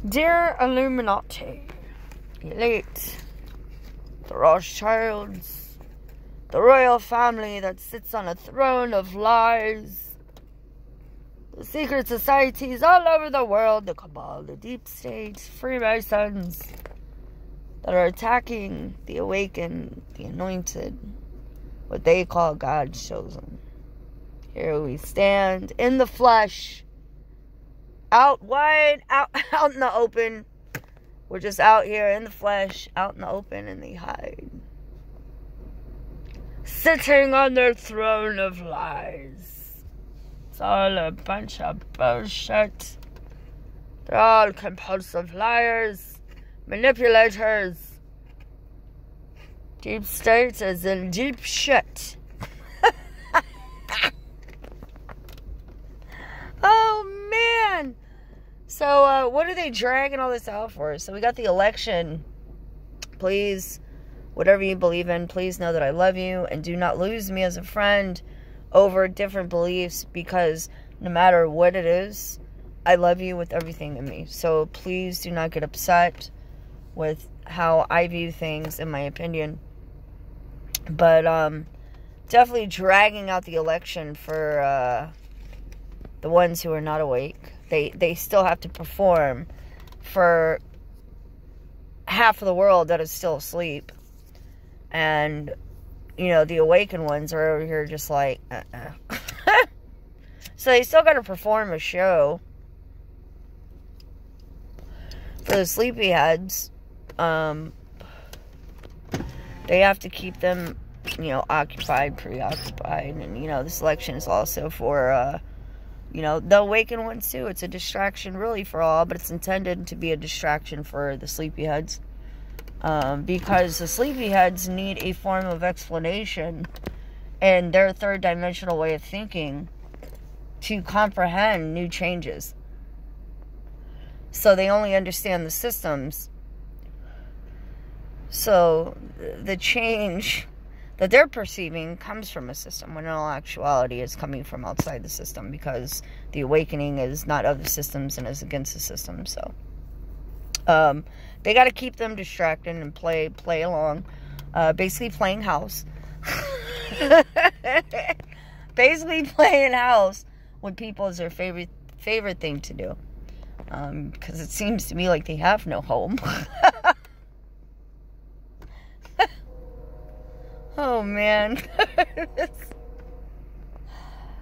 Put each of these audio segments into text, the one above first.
Dear Illuminati, elite, the Rothschilds, the royal family that sits on a throne of lies, the secret societies all over the world, the cabal, the deep state, Freemasons, that are attacking the awakened, the anointed, what they call God's chosen. Here we stand in the flesh, out wide, out in the open. We're just out here in the flesh, out in the open, and they hide. Sitting on their throne of lies. It's all a bunch of bullshit. They're all compulsive liars, manipulators. Deep state is in deep shit. Oh, man. So, what are they dragging all this out for? So, we got the election. Please, whatever you believe in, please know that I love you. And do not lose me as a friend over different beliefs. Because no matter what it is, I love you with everything in me. So, please do not get upset with how I view things, in my opinion. But, definitely dragging out the election for, the ones who are not awake. They still have to perform for half of the world that is still asleep. And, you know, the awakened ones are over here just like, So they still got to perform a show for the sleepyheads. They have to keep them, you know, occupied, preoccupied. And, you know, this election is also for, you know, the awakened ones too. It's a distraction really for all, but it's intended to be a distraction for the sleepyheads. Because the sleepyheads need a form of explanation in their third dimensional way of thinking to comprehend new changes. So they only understand the systems. So the change that they're perceiving comes from a system, when in all actuality it's coming from outside the system, because the awakening is not of the systems and is against the system. So they got to keep them distracted and play along, basically playing house. Basically playing house with people is their favorite thing to do, because it seems to me like they have no home. Oh, man.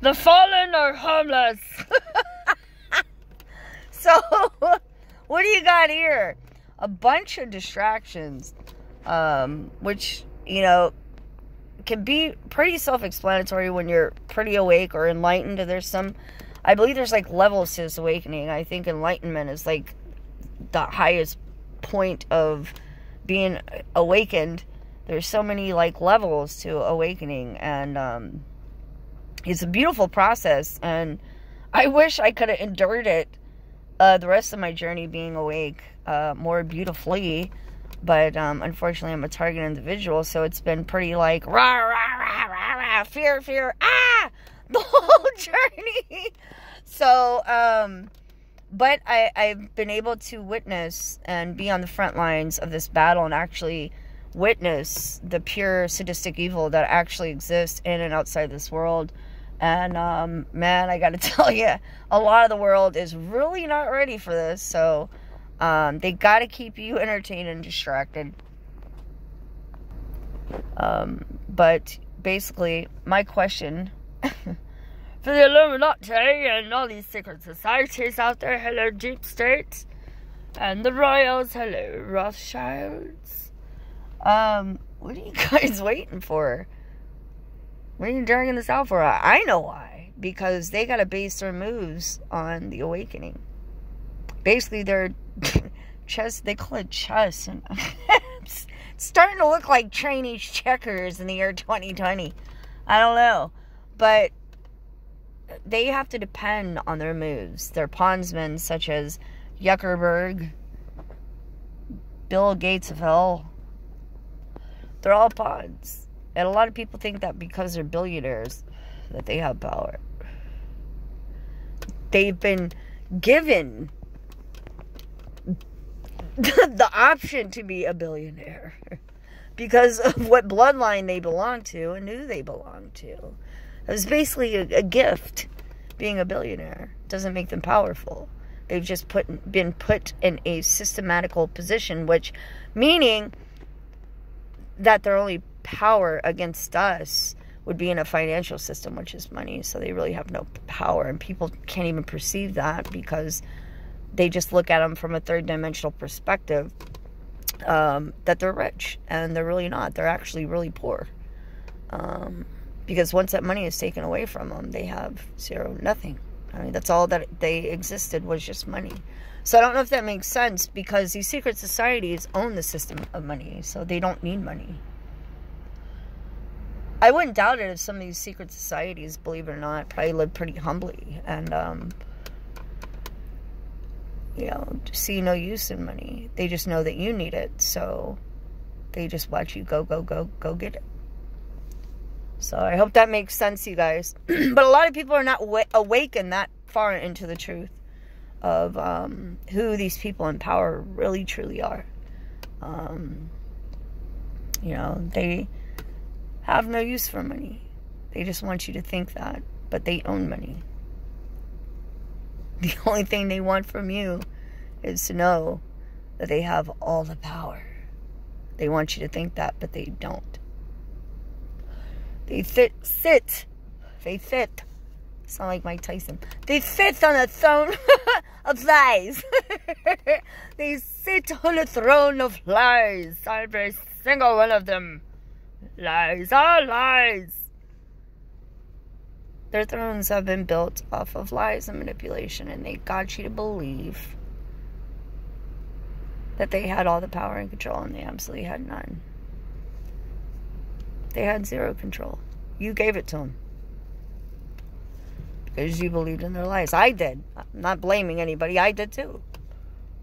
The fallen are homeless. So, what do you got here? A bunch of distractions, which, you know, can be pretty self-explanatory when you're pretty awake or enlightened. I believe there's, like, levels to this awakening. I think enlightenment is, like, the highest point of being awakened. There's so many, like, levels to awakening, and it's a beautiful process, and I wish I could have endured it, the rest of my journey being awake, more beautifully, but, unfortunately, I'm a target individual, so it's been pretty, like, rah, rah, rah, rah, rah, fear, the whole journey. So, but I've been able to witness and be on the front lines of this battle and actually witness the pure sadistic evil that actually exists in and outside this world. And man, I gotta tell you, a lot of the world is really not ready for this. So they gotta keep you entertained and distracted. But basically, my question for the Illuminati and all these secret societies out there, hello deep state, and the royals, hello Rothschilds. What are you guys waiting for? What are you dragging this out for? I know why. Because they gotta base their moves on the awakening. Basically, they're chess, they call it chess. And it's starting to look like Chinese checkers in the year 2020. I don't know. But they have to depend on their moves. Their pawnsmen, such as Zuckerberg, Bill Gates of hell, they're all pawns. And a lot of people think that because they're billionaires that they have power. They've been given the option to be a billionaire because of what bloodline they belong to and who they belong to. It was basically a gift. Being a billionaire doesn't make them powerful. They've just been put in a systematical position, which meaning that their only power against us would be in a financial system, which is money. So they really have no power, and people can't even perceive that because they just look at them from a third dimensional perspective, that they're rich, and they're really not. They're actually really poor. Because once that money is taken away from them, they have nothing. I mean, that's all that they existed, was just money. So I don't know if that makes sense, because these secret societies own the system of money, so they don't need money. I wouldn't doubt it if some of these secret societies, believe it or not, probably live pretty humbly and, see no use in money. They just know that you need it, so they just watch you go get it. So I hope that makes sense, you guys. But a lot of people are not awakened that far into the truth of who these people in power really truly are. They have no use for money. They just want you to think that, but they own money. The only thing they want from you is to know that they have all the power. They want you to think that, but they don't. They sit. It's not like Mike Tyson. They sit on a throne of lies. They sit on a throne of lies. Every single one of them. Lies, all lies. Their thrones have been built off of lies and manipulation, and they got you to believe that they had all the power and control, and they absolutely had none. They had zero control. You gave it to them because you believed in their lies. I did. I'm not blaming anybody. I did too.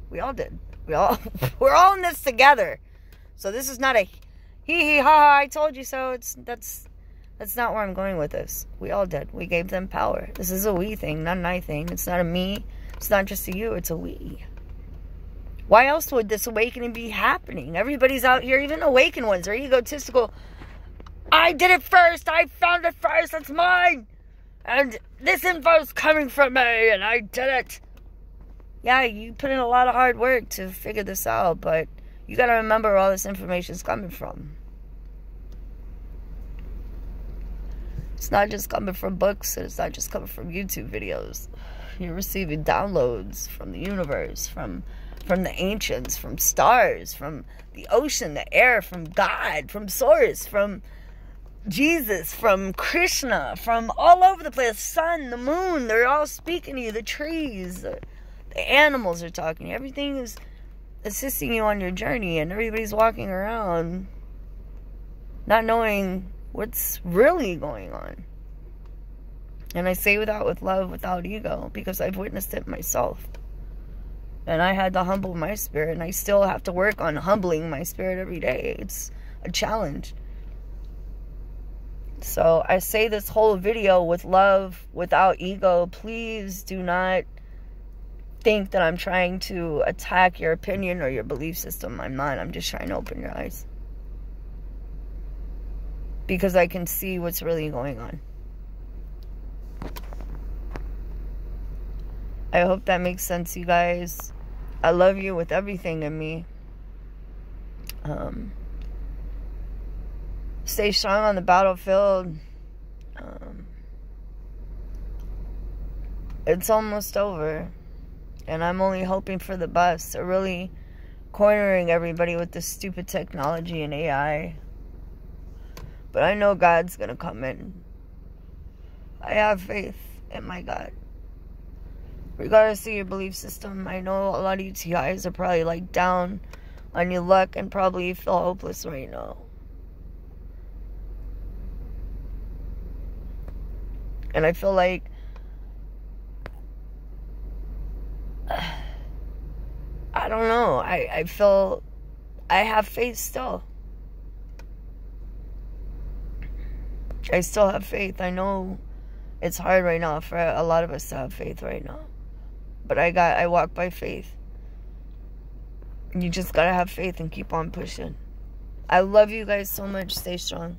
We all did. We're all in this together. So this is not a hee ha ha, I told you so. That's not where I'm going with this. We all did. We gave them power. This is a we thing, not an I thing. It's not a me. It's not just a you. It's a we. Why else would this awakening be happening? Everybody's out here, even awakened ones, are egotistical. I did it first. I found it first. That's mine. And this info's coming from me, and I did it. Yeah, you put in a lot of hard work to figure this out, but you got to remember where all this information's coming from. It's not just coming from books, and it's not just coming from YouTube videos. You're receiving downloads from the universe, from the ancients, from stars, from the ocean, the air, from God, from Source, from Jesus, from Krishna, from all over the place. The sun, the moon, they're all speaking to you. The trees, the animals are talking to you. Everything is assisting you on your journey, and everybody's walking around not knowing what's really going on. And I say that with love, without ego, because I've witnessed it myself. And I had to humble my spirit, and I still have to work on humbling my spirit every day. It's a challenge. So I say this whole video with love, without ego. Please do not think that I'm trying to attack your opinion or your belief system. I'm not. I'm just trying to open your eyes. Because I can see what's really going on. I hope that makes sense, you guys. I love you with everything in me. Stay strong on the battlefield. It's almost over. And I'm only hoping for the best. They're really cornering everybody with this stupid technology and AI. But I know God's going to come in. I have faith in my God. Regardless of your belief system, I know a lot of you TIs are probably like down on your luck and probably feel hopeless right now. And I feel like I don't know. I feel I have faith still. I still have faith. I know it's hard right now for a lot of us to have faith right now. But I walk by faith. You just gotta have faith and keep on pushing. I love you guys so much. Stay strong.